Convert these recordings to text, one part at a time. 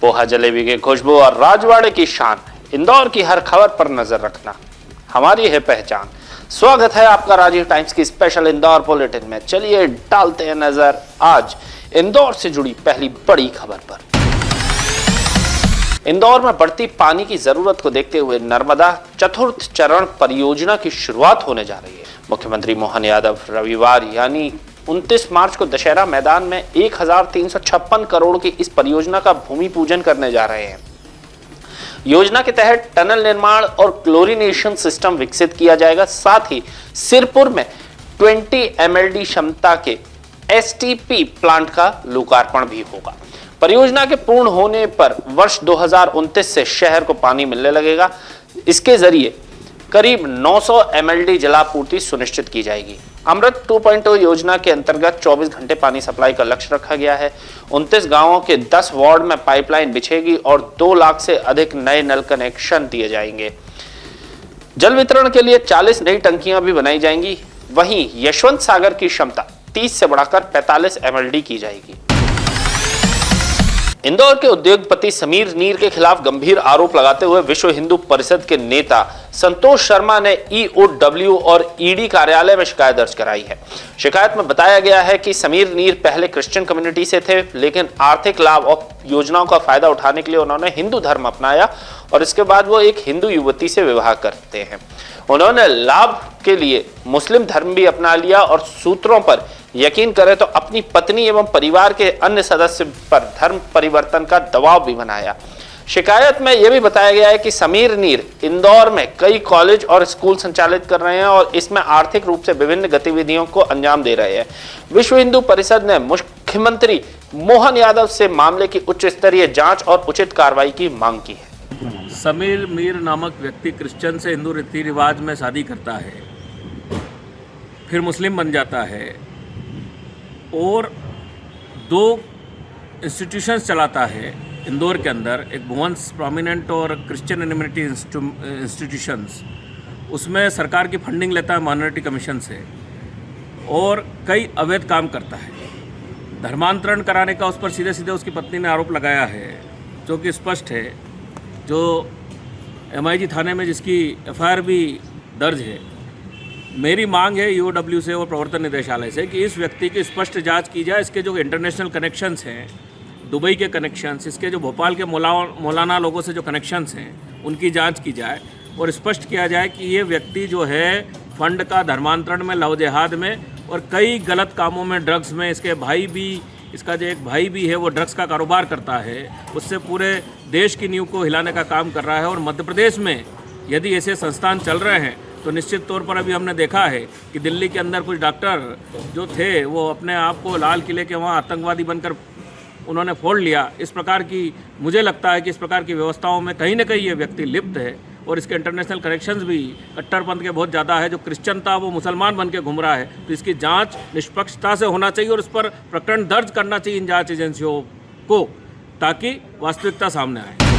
पोहा जलेबी की खुशबू और राजवाड़े की शान, इंदौर की हर खबर पर नजर रखना हमारी है पहचान। स्वागत है आपका राजीव टाइम्स की स्पेशल इंदौर बुलेटिन में। चलिए डालते हैं नजर आज इंदौर से जुड़ी पहली बड़ी खबर पर। इंदौर में बढ़ती पानी की जरूरत को देखते हुए नर्मदा चतुर्थ चरण परियोजना की शुरुआत होने जा रही है। मुख्यमंत्री मोहन यादव रविवार यानी 29 मार्च को दशहरा मैदान में 1356 करोड़ की इस परियोजना का भूमि पूजन करने जा रहे हैं। योजना के तहत टनल निर्माण और क्लोरीनेशन सिस्टम विकसित किया जाएगा। साथ ही सिरपुर में 20 MLD क्षमता के STP प्लांट का लोकार्पण भी होगा। परियोजना के पूर्ण होने पर वर्ष 2029 से शहर को पानी मिलने लगेगा। इसके जरिए करीब 900 MLD जलापूर्ति सुनिश्चित की जाएगी। अमृत 2.0 योजना के अंतर्गत 24 घंटे पानी सप्लाई का लक्ष्य रखा गया है। 29 गांवों के 10 वार्ड में पाइपलाइन बिछेगी और 2 लाख से अधिक नए नल कनेक्शन दिए जाएंगे। जल वितरण के लिए 40 नई टंकियां भी बनाई जाएंगी। वहीं यशवंत सागर की क्षमता 30 से बढ़ाकर 45 MLD की जाएगी। इंदौर के उद्योगपति समीर नीर के खिलाफ गंभीर आरोप लगाते हुए विश्व हिंदू परिषद के नेता संतोष शर्मा ने EOW और ED कार्यालय में शिकायत दर्ज कराई है। शिकायत में बताया गया है कि समीर नीर पहले क्रिश्चियन कम्युनिटी से थे, लेकिन आर्थिक लाभ और योजनाओं का फायदा उठाने के लिए उन्होंने हिंदू धर्म अपनाया और इसके बाद वो एक हिंदू युवती से विवाह करते हैं। उन्होंने लाभ के लिए मुस्लिम धर्म भी अपना लिया और सूत्रों पर यकीन करें तो अपनी पत्नी एवं परिवार के अन्य सदस्य पर धर्म परिवर्तन का दबाव भी बनाया। शिकायत में यह भी बताया गया है कि समीर नीर इंदौर में कई कॉलेज और स्कूल संचालित कर रहे हैं और इसमें आर्थिक रूप से विभिन्न गतिविधियों को अंजाम दे रहे हैं। विश्व हिंदू परिषद ने मुख्यमंत्री मोहन यादव से मामले की उच्च स्तरीय जांच और उचित कार्रवाई की मांग की है। समीर मीर नामक व्यक्ति क्रिश्चियन से हिंदू रीति रिवाज में शादी करता है, फिर मुस्लिम बन जाता है और 2 इंस्टीट्यूशंस चलाता है इंदौर के अंदर, एक भुवंस प्रोमिनेंट और क्रिश्चियन एनिमिनिटी इंस्टीट्यूशंस। उसमें सरकार की फंडिंग लेता है माइनॉरिटी कमीशन से और कई अवैध काम करता है। धर्मांतरण कराने का उस पर सीधे सीधे उसकी पत्नी ने आरोप लगाया है, जो कि स्पष्ट है। जो MIG थाने में जिसकी FIR भी दर्ज है। मेरी मांग है EOW से और प्रवर्तन निदेशालय से कि इस व्यक्ति की स्पष्ट जांच की जाए। इसके जो इंटरनेशनल कनेक्शंस हैं, दुबई के कनेक्शंस, इसके जो भोपाल के मौलाना लोगों से जो कनेक्शंस हैं, उनकी जांच की जाए और स्पष्ट किया जाए कि ये व्यक्ति जो है फंड का धर्मांतरण में, लव जिहाद में और कई गलत कामों में, ड्रग्स में, इसके भाई भी, इसका जो एक भाई भी है वो ड्रग्स का कारोबार करता है, उससे पूरे देश की नींव को हिलाने का काम कर रहा है। और मध्य प्रदेश में यदि ऐसे संस्थान चल रहे हैं तो निश्चित तौर पर अभी हमने देखा है कि दिल्ली के अंदर कुछ डॉक्टर जो थे वो अपने आप को लाल किले के वहाँ आतंकवादी बनकर उन्होंने फोड़ लिया। इस प्रकार की, मुझे लगता है कि इस प्रकार की व्यवस्थाओं में कहीं ना कहीं ये व्यक्ति लिप्त है और इसके इंटरनेशनल कनेक्शंस भी कट्टरपंथ के बहुत ज़्यादा है। जो क्रिश्चियन था वो मुसलमान बन के घूम रहा है, तो इसकी जांच निष्पक्षता से होना चाहिए और इस पर प्रकरण दर्ज करना चाहिए इन जांच एजेंसियों को, ताकि वास्तविकता सामने आए।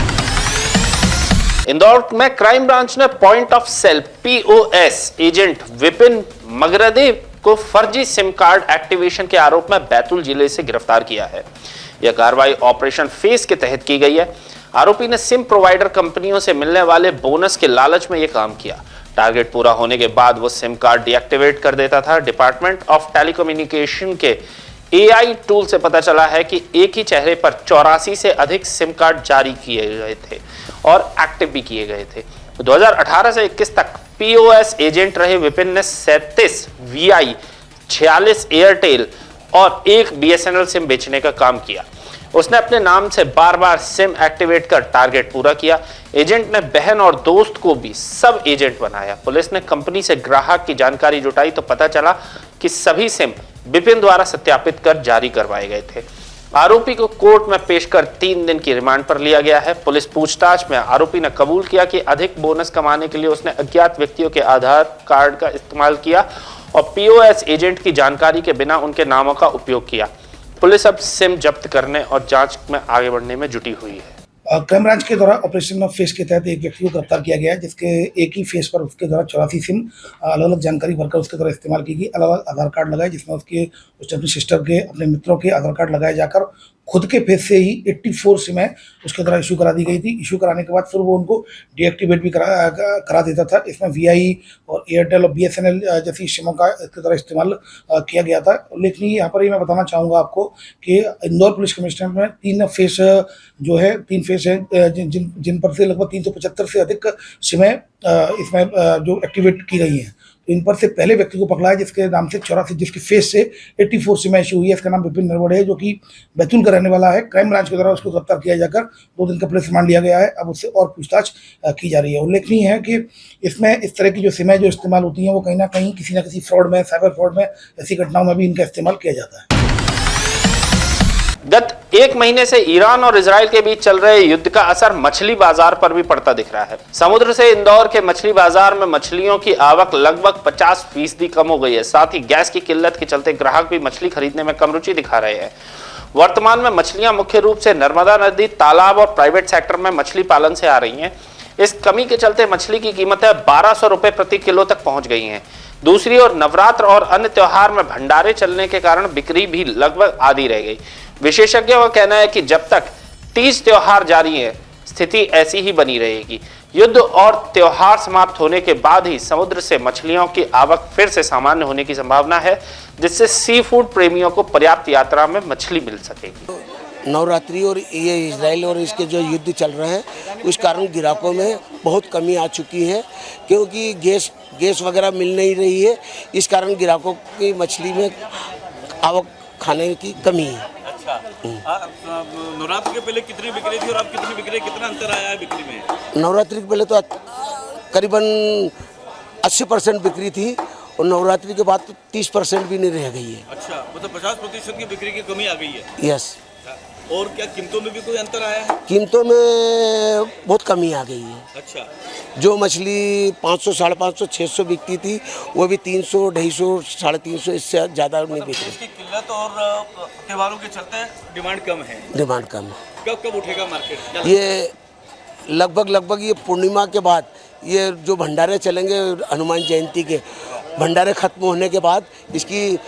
इंदौर में क्राइम ब्रांच ने point of sale POS agent Vipin Magardev को फर्जी सिम कार्ड एक्टिवेशन के आरोप में बैतूल जिले से गिरफ्तार किया है। यह कार्रवाई ऑपरेशन फेस के तहत की गई है। आरोपी ने सिम प्रोवाइडर कंपनियों से मिलने वाले बोनस के लालच में यह काम किया। टारगेट पूरा होने के बाद वो सिम कार्ड डीएक्टिवेट कर देता था। डिपार्टमेंट ऑफ टेलीकम्युनिकेशन के AI टूल से पता चला है कि एक ही चेहरे पर 84 से अधिक सिम कार्ड जारी किए गए थे और एक्टिव भी किए गए थे। 2018 से 21 तक POS एजेंट रहे विपिन ने 37 VI, 46 एयरटेल और 1 BSNL सिम बेचने का काम किया। उसने अपने नाम से बार बार सिम एक्टिवेट कर टारगेट पूरा किया। एजेंट ने बहन और दोस्त को भी सब एजेंट बनाया। पुलिस ने कंपनी से ग्राहक की जानकारी जुटाई तो पता चला कि सभी सिम विपिन द्वारा सत्यापित कर जारी करवाए गए थे। आरोपी को कोर्ट में पेश कर 3 दिन की रिमांड पर लिया गया है। पुलिस पूछताछ में आरोपी ने कबूल किया कि अधिक बोनस कमाने के लिए उसने अज्ञात व्यक्तियों के आधार कार्ड का इस्तेमाल किया और POS एजेंट की जानकारी के बिना उनके नामों का उपयोग किया। पुलिस अब सिम जब्त करने और जांच में आगे बढ़ने में जुटी हुई है। क्राइम ब्रांच के द्वारा ऑपरेशन फेस के तहत एक व्यक्ति को गिरफ्तार किया गया है, जिसके एक ही फेस पर उसके द्वारा 84 सिम अलग अलग जानकारी भरकर उसके द्वारा इस्तेमाल की गई। अलग अलग आधार कार्ड लगाए, जिसमें उसके अपनी सिस्टर के, अपने मित्रों के आधार कार्ड लगाए जाकर खुद के फेस से ही 84 सिमें उसके द्वारा इशू करा दी गई थी। इशू कराने के बाद फिर वो उनको डीएक्टिवेट भी करा देता था। इसमें वीआई और एयरटेल और बीएसएनएल जैसी सिमों का इसके द्वारा इस्तेमाल किया गया था। उल्लेखनीय यहाँ पर ही मैं बताना चाहूँगा आपको कि इंदौर पुलिस कमिश्नरेट में 3 फेस है जिन पर से लगभग 375 से अधिक सिमें इसमें जो एक्टिवेट की गई हैं। तो इन पर से पहले व्यक्ति को पकड़ा है जिसके नाम से 84 जिसके फेस से 84 सिमें इशू हुई है। इसका नाम विपिन नरवड़े है जो कि बैतूल का रहने वाला है। क्राइम ब्रांच के द्वारा उसको गिरफ्तार किया जाकर 2 दिन का पुलिस रिमांड लिया गया है। अब उससे और पूछताछ की जा रही है। उल्लेखनीय है कि इसमें इस तरह की जो सिमें जो इस्तेमाल होती हैं वो कहीं ना कहीं किसी न किसी फ्रॉड में, साइबर फ्रॉड में, ऐसी घटनाओं में भी इनका इस्तेमाल किया जाता है। गत 1 महीने से ईरान और इजराइल के बीच चल रहे युद्ध का असर मछली बाजार पर भी पड़ता दिख रहा है। समुद्र से इंदौर के मछली बाजार में मछलियों की आवक लगभग 50% कम हो गई है। साथ ही गैस की किल्लत के चलते ग्राहक भी मछली खरीदने में कम रुचि दिखा रहे हैं। वर्तमान में मछलियां मुख्य रूप से नर्मदा नदी, तालाब और प्राइवेट सेक्टर में मछली पालन से आ रही हैं। इस कमी के चलते मछली की कीमतें 1200 रुपए प्रति किलो तक पहुंच गई हैं। दूसरी ओर नवरात्र और अन्य त्योहार में भंडारे चलने के कारण बिक्री भी लगभग आधी रह गई। विशेषज्ञों का कहना है कि जब तक 30 त्योहार जारी है स्थिति ऐसी ही बनी रहेगी। युद्ध और त्योहार समाप्त होने के बाद ही समुद्र से मछलियों की आवक फिर से सामान्य होने की संभावना है, जिससे सी फूड प्रेमियों को पर्याप्त मात्रा में मछली मिल सकेगी। नवरात्रि और ये इजराइल और इसके जो युद्ध चल रहे हैं उस कारण ग्राहकों में बहुत कमी आ चुकी है, क्योंकि गैस वगैरह मिल नहीं रही है। इस कारण ग्राहकों की मछली में आवक खाने की कमी है। अच्छा, नवरात्रि के पहले कितनी बिक्री थी और अब कितनी बिक्री, कितना अंतर आया है बिक्री में? नवरात्रि के पहले तो करीबन 80% बिक्री थी और नवरात्रि के बाद तो 30% भी नहीं रह गई है। अच्छा, मतलब 50% की बिक्री की कमी आ गई है। यस। और क्या कीमतों में भी कोई अंतर आया है? कीमतों में बहुत कमी आ गई है। अच्छा, जो मछली 500, 550, 600 बिकती थी वो भी 300, 250, 350, इससे ज़्यादा नहीं बिक रही। इसकी किल्लत और त्योहारों के चलते डिमांड कम है। डिमांड कम है। कब उठेगा मार्केट? ये लगभग ये पूर्णिमा के बाद ये जो भंडारे चलेंगे हनुमान जयंती के भंडारे खत्म होने के बाद इसकी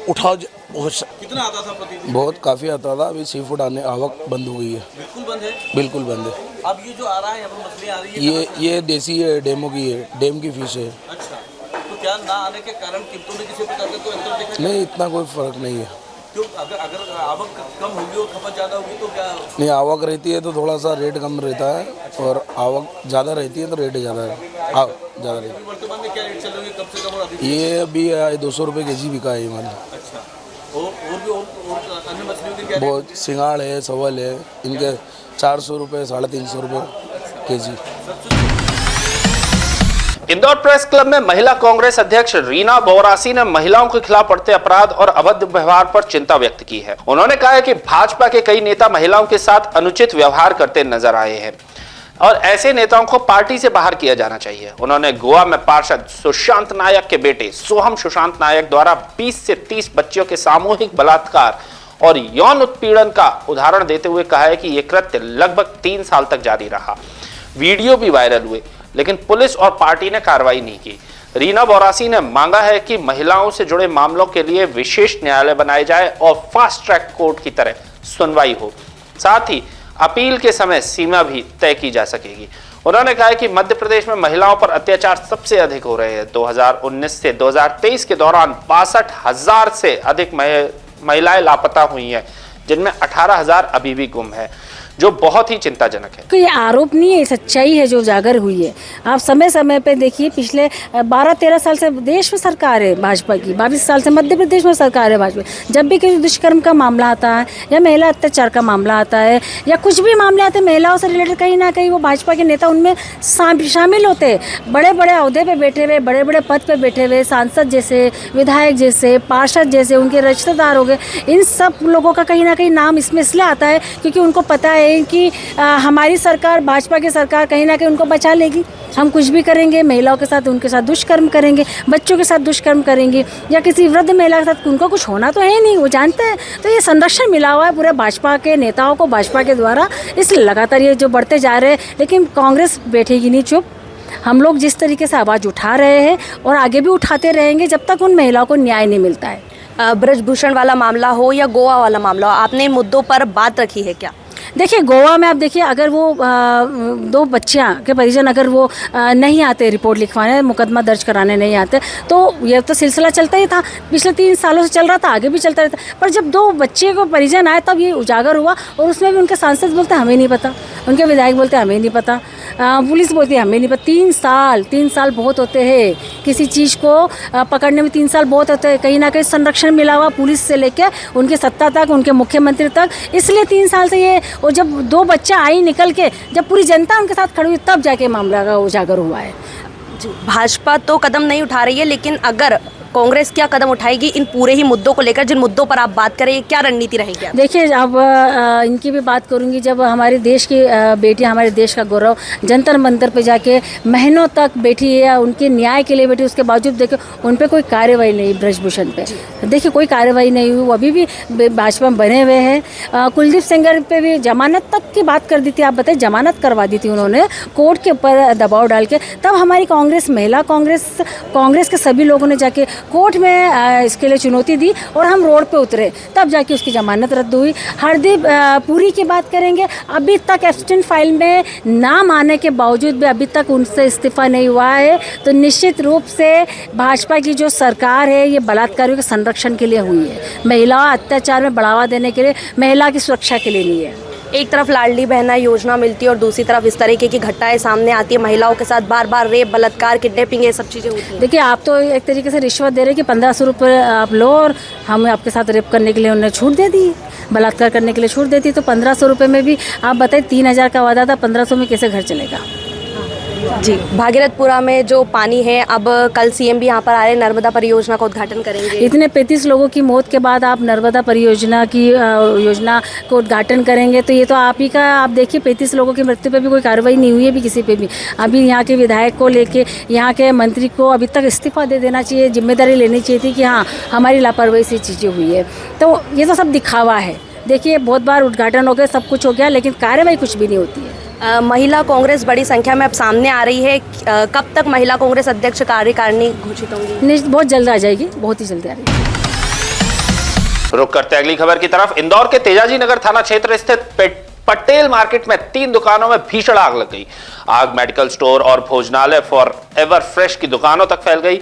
उठाव कितना आता था प्रतिदिन? बहुत काफ़ी आता था। अभी सी फूड आने आवक बंद हो गई है। बिल्कुल बंद है? बिल्कुल बंद है। अब ये जो आ रहा है यहाँ पर मछली आ रही है ये देसी है, डेमो की है, डेम की फिश है। अच्छा, तो क्या ना आने के कारण कीमतों में किसी प्रकार का कोई अंतर देखा? नहीं, इतना कोई फ़र्क नहीं है। क्यों? अगर आवक कम होगी और खपत ज़्यादा होगी तो क्या? नहीं, आवक रहती है तो थोड़ा सा रेट कम रहता है और आवक ज़्यादा रहती है तो रेट ज़्यादा ज़्यादा रहती है। वर्तमान में क्या रेट चल रही है, कम से कम और अधिक? ये अभी 200 रुपये केजी बिका है ये माल। अच्छा, और भी और अन्य मछलियों के क्या? बहुत सिंगाड़ है, सवल है, इनके 400 रुपये, 350 रुपये केजी। इंदौर प्रेस क्लब में महिला कांग्रेस अध्यक्ष रीना बोरासी ने महिलाओं के खिलाफ बढ़ते अपराध और अभद्र व्यवहार पर चिंता व्यक्त की है। उन्होंने कहा है कि भाजपा के कई नेता महिलाओं के साथ अनुचित व्यवहार करते नजर आए हैं और ऐसे नेताओं को पार्टी से बाहर किया जाना चाहिए। उन्होंने गोवा में पार्षद सुशांत नायक के बेटे सोहम सुशांत नायक द्वारा 20 से 30 बच्चियों के सामूहिक बलात्कार और यौन उत्पीड़न का उदाहरण देते हुए कहा है कि यह कृत्य लगभग 3 साल तक जारी रहा। वीडियो भी वायरल हुए, लेकिन पुलिस और पार्टी ने कार्रवाई नहीं की। रीना बोरासी ने मांगा है कि महिलाओं से जुड़े मामलों के लिए विशेष न्यायालय बनाए जाए और फास्ट ट्रैक कोर्ट की तरह सुनवाई हो। साथ ही अपील के समय सीमा भी तय की जा सकेगी। उन्होंने कहा है कि मध्य प्रदेश में महिलाओं पर अत्याचार सबसे अधिक हो रहे हैं। 2019 से 2023 के दौरान 62,000 से अधिक महिलाएं लापता हुई हैं, जिनमें 18,000 अभी भी गुम है, जो बहुत ही चिंताजनक है। ये आरोप नहीं है, सच्चाई है जो उजागर हुई है। आप समय समय पे देखिए, पिछले 12-13 साल से देश में सरकार है भाजपा की, 22 साल से मध्य प्रदेश में सरकार है भाजपा। जब भी किसी दुष्कर्म का मामला आता है या महिला अत्याचार का मामला आता है या कुछ भी मामले आते हैं महिलाओं से रिलेटेड, कहीं ना कहीं वो भाजपा के नेता उनमें शामिल होते हैं। बड़े बड़े अहदे पे बैठे हुए, बड़े बड़े पद पे बैठे हुए सांसद जैसे, विधायक जैसे, पार्षद जैसे, उनके रिश्तेदार हो गए, इन सब लोगों का कहीं ना कहीं नाम इसमें इसलिए आता है क्योंकि उनको पता है कि हमारी सरकार, भाजपा की सरकार कहीं ना कहीं उनको बचा लेगी। हम कुछ भी करेंगे, महिलाओं के साथ उनके साथ दुष्कर्म करेंगे, बच्चों के साथ दुष्कर्म करेंगे या किसी वृद्ध महिला के साथ, उनको कुछ होना तो है नहीं, वो जानते हैं। तो ये संरक्षण मिला हुआ है पूरे भाजपा के नेताओं को, भाजपा के द्वारा, इसलिए लगातार ये जो बढ़ते जा रहे हैं। लेकिन कांग्रेस बैठेगी नहीं चुप। हम लोग जिस तरीके से आवाज़ उठा रहे हैं और आगे भी उठाते रहेंगे जब तक उन महिलाओं को न्याय नहीं मिलता है। ब्रजभूषण वाला मामला हो या गोवा वाला मामला हो, आपने इन मुद्दों पर बात रखी है क्या? देखिए गोवा में आप देखिए, अगर वो दो बच्चियां के परिजन अगर वो नहीं आते रिपोर्ट लिखवाने, मुकदमा दर्ज कराने नहीं आते, तो ये तो सिलसिला चलता ही था, पिछले 3 सालों से चल रहा था, आगे भी चलता रहता। पर जब 2 बच्चे को परिजन आए तब ये उजागर हुआ, और उसमें भी उनके सांसद बोलते हमें नहीं पता, उनके विधायक बोलते हमें नहीं पता, पुलिस बोलती है हमें नहीं पता। 3 साल बहुत होते हैं, किसी चीज़ को पकड़ने में 3 साल बहुत होते हैं। कहीं ना कहीं संरक्षण मिला हुआ पुलिस से लेके उनकी सत्ता तक, उनके मुख्यमंत्री तक, इसलिए 3 साल से ये, और जब 2 बच्चा आई निकल के, जब पूरी जनता उनके साथ खड़ी हुई, तब जाके मामला का उजागर हुआ है। भाजपा तो कदम नहीं उठा रही है, लेकिन अगर कांग्रेस क्या कदम उठाएगी इन पूरे ही मुद्दों को लेकर, जिन मुद्दों पर आप बात करें, क्या रणनीति रहेगी? देखिए अब इनकी भी बात करूंगी। जब हमारे देश की बेटियां, हमारे देश का गौरव जंतर मंतर पे जाके महीनों तक बैठी है, उनके न्याय के लिए बैठी, उसके बावजूद देखो उन पे कोई कार्रवाई नहीं, ब्रजभूषण पे देखिए कोई कार्रवाई नहीं हुई, वो अभी भी भाजपा में बने हुए हैं। कुलदीप सेंगर पे भी जमानत तक की बात कर दी थी, आप बताइए, जमानत करवा दी थी उन्होंने कोर्ट के ऊपर दबाव डाल के। तब हमारी कांग्रेस, महिला कांग्रेस के सभी लोगों ने जाके कोर्ट में इसके लिए चुनौती दी, और हम रोड पे उतरे, तब जाके उसकी जमानत रद्द हुई। हरदीप पुरी की बात करेंगे, अभी तक एब्स्टेंट फाइल में नाम आने के बावजूद भी अभी तक उनसे इस्तीफा नहीं हुआ है। तो निश्चित रूप से भाजपा की जो सरकार है ये बलात्कारियों के संरक्षण के लिए हुई है, महिला अत्याचार में बढ़ावा देने के लिए, महिला की सुरक्षा के लिए नहीं है। एक तरफ लाडली बहना योजना मिलती है और दूसरी तरफ इस तरीके की घटनाएं सामने आती है, महिलाओं के साथ बार बार रेप, बलात्कार, किडनैपिंग, ये सब चीज़ें होती हैं। देखिए आप तो एक तरीके से रिश्वत दे रहे हैं कि 1500 रुपये आप लो, और हम आपके साथ रेप करने के लिए उन्हें छूट दे दी, बलात्कार करने के लिए छूट देती। तो 1500 रुपये में भी आप बताइए, 3000 का वादा था, 1500 में कैसे घर चलेगा? जी, भागीरथपुरा में जो पानी है, अब कल सीएम भी यहाँ पर आ रहे हैं, नर्मदा परियोजना का उद्घाटन करेंगे। इतने 35 लोगों की मौत के बाद आप नर्मदा परियोजना की योजना को उद्घाटन करेंगे, तो ये तो आप ही का, आप देखिए 35 लोगों की मृत्यु पे भी कोई कार्रवाई नहीं हुई है भी किसी पे भी। अभी यहाँ के विधायक को लेके, यहाँ के मंत्री को अभी तक इस्तीफा दे देना चाहिए, जिम्मेदारी लेनी चाहिए थी कि हाँ हमारी लापरवाही से चीज़ें हुई है। तो ये तो सब दिखावा है। देखिए बहुत बार उद्घाटन हो गया, सब कुछ हो गया, लेकिन कार्रवाई कुछ भी नहीं होती है। महिला कांग्रेस बड़ी संख्या में अब सामने आ रही है, कब तक महिला कांग्रेस अध्यक्ष कार्यकारिणी घोषित होंगी? बहुत जल्द आ जाएगी, बहुत ही जल्दी आ रही है। रुक करते अगली खबर की तरफ। इंदौर के तेजाजी नगर थाना क्षेत्र स्थित पटेल मार्केट में 3 दुकानों में भीषण आग लग गई। आग मेडिकल स्टोर और भोजनालय फॉर एवर फ्रेश की दुकानों तक फैल गई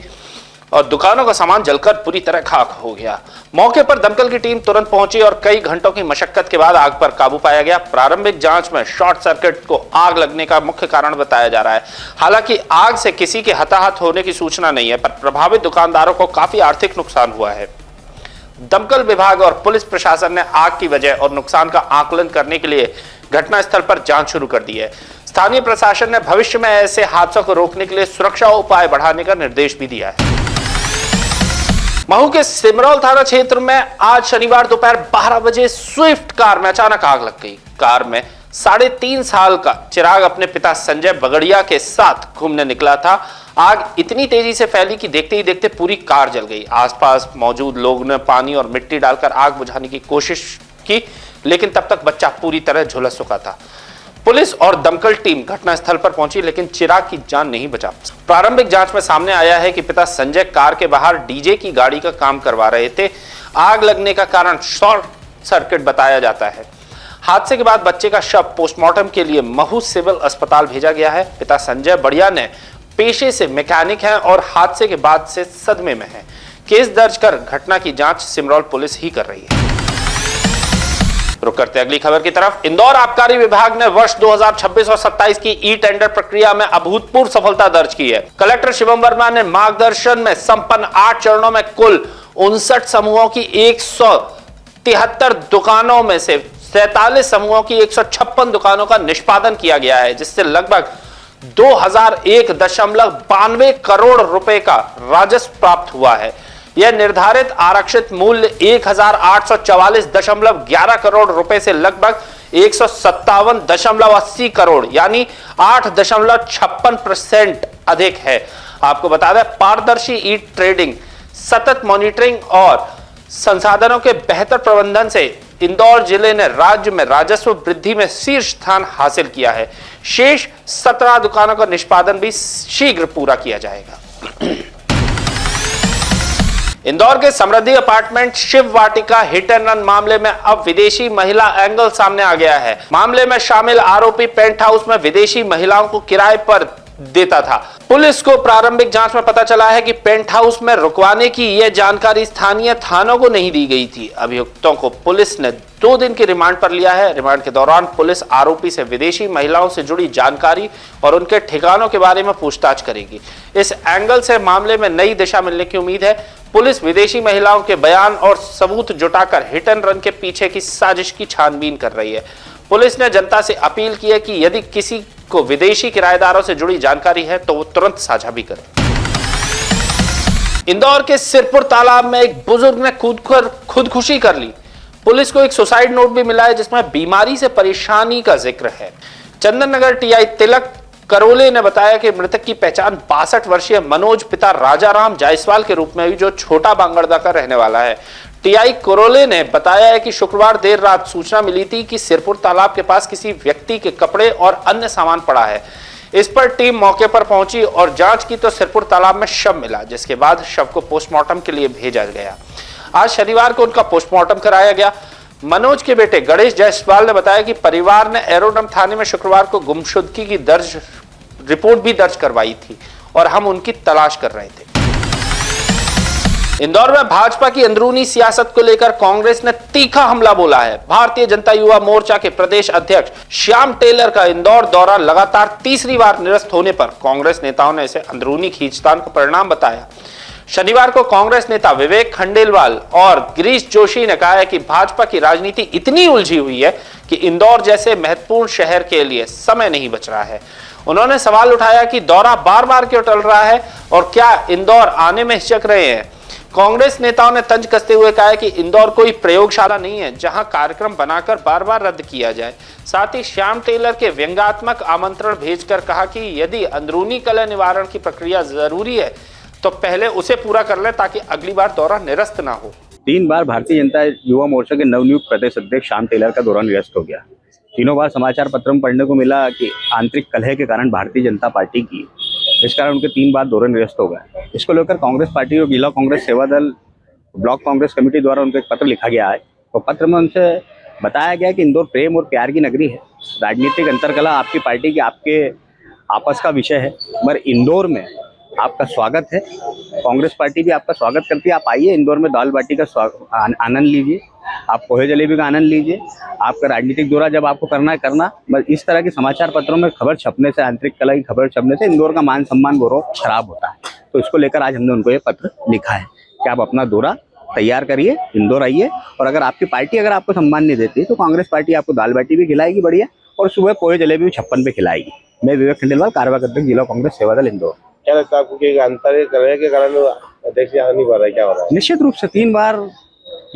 और दुकानों का सामान जलकर पूरी तरह खाक हो गया। मौके पर दमकल की टीम तुरंत पहुंची और कई घंटों की मशक्कत के बाद आग पर काबू पाया गया। प्रारंभिक जांच में शॉर्ट सर्किट को आग लगने का मुख्य कारण बताया जा रहा है। हालांकि आग से किसी के हताहत होने की सूचना नहीं है, पर प्रभावित दुकानदारों को काफी आर्थिक नुकसान हुआ है। दमकल विभाग और पुलिस प्रशासन ने आग की वजह और नुकसान का आकलन करने के लिए घटनास्थल पर जांच शुरू कर दी है। स्थानीय प्रशासन ने भविष्य में ऐसे हादसों को रोकने के लिए सुरक्षा उपाय बढ़ाने का निर्देश भी दिया है। महू के सिमरौल थाना क्षेत्र में आज शनिवार दोपहर 12 बजे स्विफ्ट कार में अचानक आग लग गई। कार में 3.5 साल का चिराग अपने पिता संजय बगड़िया के साथ घूमने निकला था। आग इतनी तेजी से फैली कि देखते ही देखते पूरी कार जल गई। आसपास मौजूद लोगों ने पानी और मिट्टी डालकर आग बुझाने की कोशिश की, लेकिन तब तक बच्चा पूरी तरह झुलस चुका था। पुलिस और दमकल टीम घटनास्थल पर पहुंची, लेकिन चिराग की जान नहीं बचा। प्रारंभिक जांच में सामने आया है कि पिता संजय कार के बाहर डीजे की गाड़ी का काम करवा रहे थे। आग लगने का कारण शॉर्ट सर्किट बताया जाता है। हादसे के बाद बच्चे का शव पोस्टमार्टम के लिए महू सिविल अस्पताल भेजा गया है। पिता संजय बढ़िया ने पेशे से मैकेनिक हैं और हादसे के बाद से सदमे में हैं। केस दर्ज कर घटना की जांच सिमरौल पुलिस ही कर रही है। रुक करते अगली खबर की तरफ। इंदौर आबकारी विभाग ने वर्ष 2026 और 27 की ई टेंडर प्रक्रिया में अभूतपूर्व सफलता दर्ज की है। कलेक्टर शिवम वर्मा ने मार्गदर्शन में संपन्न 8 चरणों में कुल 59 समूहों की 173 दुकानों में से 47 समूहों की 156 दुकानों का निष्पादन किया गया है, जिससे लगभग 2001.92 करोड़ रुपए का राजस्व प्राप्त हुआ है। यह निर्धारित आरक्षित मूल्य 1844.11 करोड़ रुपए से लगभग 157.80 करोड़ यानी 8.56% अधिक है। आपको बता दें, पारदर्शी ई ट्रेडिंग, सतत मॉनिटरिंग और संसाधनों के बेहतर प्रबंधन से इंदौर जिले ने राज्य में राजस्व वृद्धि में शीर्ष स्थान हासिल किया है। शेष 17 दुकानों का निष्पादन भी शीघ्र पूरा किया जाएगा। इंदौर के Samriddhi apartment Shiv Vatika hit and run मामले में अब विदेशी महिला एंगल सामने आ गया है। मामले में शामिल आरोपी पेंट हाउस में विदेशी महिलाओं को किराए पर देता था। पुलिस को प्रारंभिक जांच में पता चला है कि पेंट हाउस में रुकवाने की यह जानकारी स्थानीय थानों को नहीं दी गई थी। अभियुक्तों को पुलिस ने 2 दिन की रिमांड पर लिया है। रिमांड के दौरान पुलिस आरोपी से विदेशी महिलाओं से जुड़ी जानकारी और उनके ठिकानों के बारे में पूछताछ करेगी। इस एंगल से मामले में नई दिशा मिलने की उम्मीद है। पुलिस विदेशी महिलाओं के बयान और सबूत जुटाकर हिट एंड रन के पीछे की साजिश की छानबीन कर रही है। पुलिस ने जनता से अपील की है कि यदि किसी को विदेशी किराएदारों से जुड़ी जानकारी है तो वो तुरंत साझा भी करें। इंदौर के सिरपुर तालाब में एक बुजुर्ग ने खुदकुशी कर ली। पुलिस को एक सुसाइड नोट भी मिला है जिसमें बीमारी से परेशानी का जिक्र है। चंदन नगर टीआई तिलक करोले ने बताया कि मृतक की पहचान 62 वर्षीय मनोज पिता राजाराम जायसवाल के रूप में हुई, जो छोटा बांगड़दा का रहने वाला है। टीआई करोले ने बताया है कि शुक्रवार देर रात सूचना मिली थी कि सिरपुर तालाब के पास किसी व्यक्ति के कपड़े और अन्य सामान पड़ा है। इस पर टीम मौके पर पहुंची और जांच की तो सिरपुर तालाब में शव मिला, जिसके बाद शव को पोस्टमार्टम के लिए भेजा गया। आज शनिवार को उनका पोस्टमार्टम कराया गया। मनोज के बेटे गणेश जायसवाल ने बताया कि परिवार ने एरोड्रम थाने में शुक्रवार को गुमशुदगी की रिपोर्ट भी दर्ज करवाई थी और हम उनकी तलाश कर रहे थे। इंदौर में भाजपा की अंदरूनी सियासत को लेकर कांग्रेस ने तीखा हमला बोला है। भारतीय जनता युवा मोर्चा के प्रदेश अध्यक्ष श्याम टेलर का इंदौर दौरा लगातार तीसरी बार निरस्त होने पर कांग्रेस नेताओं ने इसे अंदरूनी खींचतान का परिणाम बताया। शनिवार को कांग्रेस नेता विवेक खंडेलवाल और गिरीश जोशी ने कहा है कि भाजपा की राजनीति इतनी उलझी हुई है कि इंदौर जैसे महत्वपूर्ण शहर के लिए समय नहीं बच रहा है। उन्होंने सवाल उठाया कि दौरा बार बार क्यों टल रहा है और क्या इंदौर आने में हिचक रहे हैं। कांग्रेस नेताओं ने तंज कसते हुए कहा है कि इंदौर कोई प्रयोगशाला नहीं है जहां कार्यक्रम बनाकर बार बार रद्द किया जाए। साथ ही श्याम टेलर के व्यंग्यात्मक आमंत्रण भेजकर कहा कि यदि अंदरूनी कलह निवारण की प्रक्रिया जरूरी है तो पहले उसे पूरा कर ले ताकि अगली बार दौरा निरस्त ना हो। 3 बार भारतीय जनता युवा मोर्चा के नवनियुक्त प्रदेश अध्यक्ष श्याम टेलर का दौरा निरस्त हो गया। तीनों बार समाचार पत्र में पढ़ने को मिला कि आंतरिक कलह के कारण भारतीय जनता पार्टी की, इस कारण उनके 3 बार दौरे निरस्त हो गए। इसको लेकर कांग्रेस पार्टी और जिला कांग्रेस सेवा दल ब्लॉक कांग्रेस कमेटी द्वारा उनको एक पत्र लिखा गया है। तो पत्र में उनसे बताया गया कि इंदौर प्रेम और प्यार की नगरी है। राजनीतिक अंतरकलह आपकी पार्टी की आपके आपस का विषय है, मगर इंदौर में आपका स्वागत है। कांग्रेस पार्टी भी आपका स्वागत करती है। आप आइए, इंदौर में दाल बाटी का आनंद लीजिए, आप पोहे जलेबी का आनंद लीजिए। आपका राजनीतिक दौरा जब आपको करना है करना, बस इस तरह के समाचार पत्रों में खबर छपने से, आंतरिक कलह की खबर छपने से इंदौर का मान सम्मान गौरव खराब होता है। तो इसको लेकर आज हमने उनको ये पत्र लिखा है कि आप अपना दौरा तैयार करिए, इंदौर आइए, और अगर आपकी पार्टी अगर आपको सम्मान नहीं देती तो कांग्रेस पार्टी आपको दाल बाटी भी खिलाएगी बढ़िया, और सुबह पोहे जलेबी भी 56 पे खिलाएगी। मैं विवेक खंडेलवाल, कार्यवाहक अध्यक्ष जिला कांग्रेस सेवा दल इंदौर। क्या लगता है आपको कि अंतर कलह के कारण अध्यक्ष आ नहीं पा रहा है, क्या हो रहा है? निश्चित रूप से 3 बार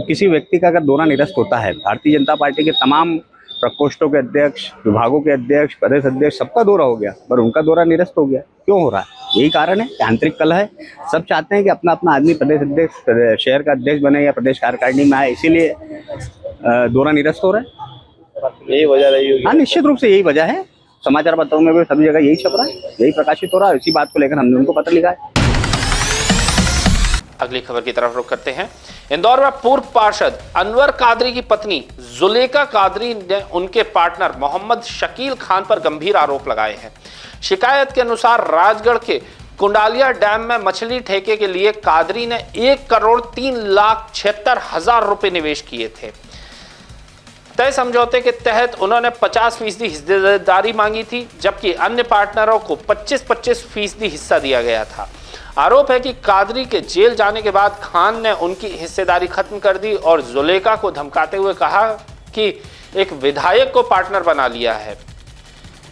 किसी व्यक्ति का अगर दौरा निरस्त होता है, भारतीय जनता पार्टी के तमाम प्रकोष्ठों के अध्यक्ष, विभागों के अध्यक्ष, प्रदेश अध्यक्ष, सबका दौरा हो गया, पर उनका दौरा निरस्त हो गया। क्यों हो रहा है? यही कारण है कि आंतरिक कलह है। सब चाहते हैं कि अपना अपना आदमी प्रदेश अध्यक्ष, शहर का अध्यक्ष बने या प्रदेश कार्यकारिणी में आए, इसीलिए दौरा निरस्त हो रहा है। यही वजह रही होगी। हाँ, निश्चित रूप से यही वजह है। समाचार पत्रों में भी सभी जगह यही छप रहा है, यही प्रकाशित हो रहा है। इसी बात को लेकर हमने उनको पत्र लिखा है। अगली खबर की तरफ रुख करते हैं। इंदौर में पूर्व पार्षद अनवर कादरी की पत्नी जुलेखा कादरी ने उनके पार्टनर मोहम्मद शकील खान पर गंभीर आरोप लगाए हैं। शिकायत के अनुसार राजगढ़ के कुंडालिया डैम में मछली ठेके के लिए कादरी ने 1,03,76,000 रुपए निवेश किए थे। तय समझौते के तहत उन्होंने 50% हिस्सेदारी मांगी थी, जबकि अन्य पार्टनरों को 25% हिस्सा दिया गया था। आरोप है कि कादरी के जेल जाने के बाद खान ने उनकी हिस्सेदारी खत्म कर दी और जुलेखा को धमकाते हुए कहा कि एक विधायक को पार्टनर बना लिया है।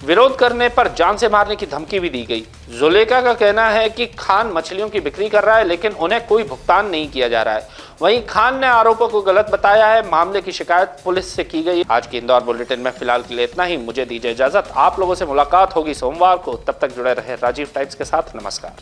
विरोध करने पर जान से मारने की धमकी भी दी गई। जुलेखा का कहना है कि खान मछलियों की बिक्री कर रहा है, लेकिन उन्हें कोई भुगतान नहीं किया जा रहा है। वहीं खान ने आरोपों को गलत बताया है। मामले की शिकायत पुलिस से की गई। आज की इंदौर बुलेटिन में फिलहाल के लिए इतना ही। मुझे दीजिए इजाजत। आप लोगों से मुलाकात होगी सोमवार को। तब तक जुड़े रहे राजीव टाइम्स के साथ। नमस्कार।